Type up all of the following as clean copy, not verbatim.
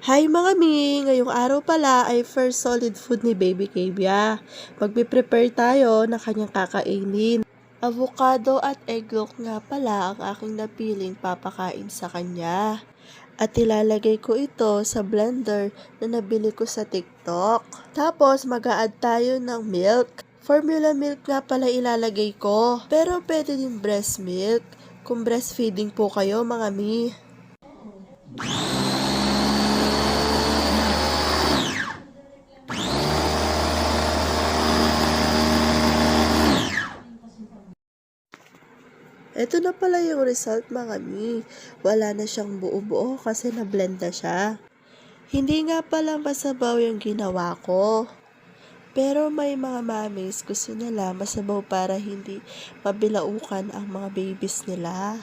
Hi mga mi! Ngayong araw pala ay first solid food ni Baby Kevia. Magpiprepare tayo ng kanyang kakainin. Avocado at egg yolk nga pala ang aking napiling papakain sa kanya. At ilalagay ko ito sa blender na nabili ko sa TikTok. Tapos mag-a-add tayo ng milk. Formula milk nga pala ilalagay ko. Pero pwede din breast milk kung breastfeeding po kayo mga mi. Ito na pala yung result mga mi. Wala na siyang buo-buo kasi na-blend na siya. Hindi nga pala masabaw yung ginawa ko. Pero may mga mamis gusto nila masabaw para hindi mabilaukan ang mga babies nila.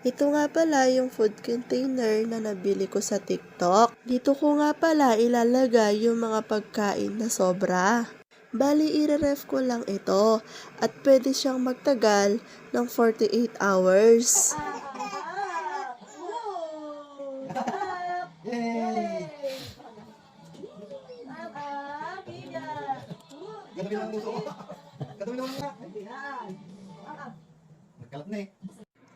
Ito nga pala yung food container na nabili ko sa TikTok. Dito ko nga pala ilalagay yung mga pagkain na sobra. Bali, i-ref ko lang ito at pwede siyang magtagal ng 48 hours. Yay! Gatuloy lang puso. Gatuloy lang na. Nagkalat na eh.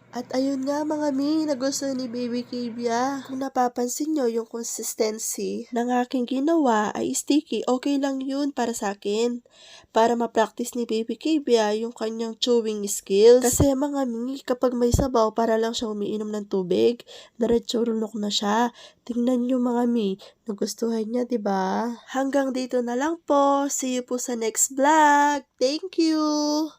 At ayun nga mga mi, nagustuhan ni Baby Kevia. Kung napapansin nyo yung consistency ng aking ginawa ay sticky, okay lang yun para sa akin. Para ma-practice ni Baby Kevia yung kanyang chewing skills. Kasi mga mi, kapag may sabaw, para lang siya umiinom ng tubig. Diretso runok na siya. Tingnan nyo mga mi, nagustuhan niya, diba? Hanggang dito na lang po. See you po sa next vlog. Thank you!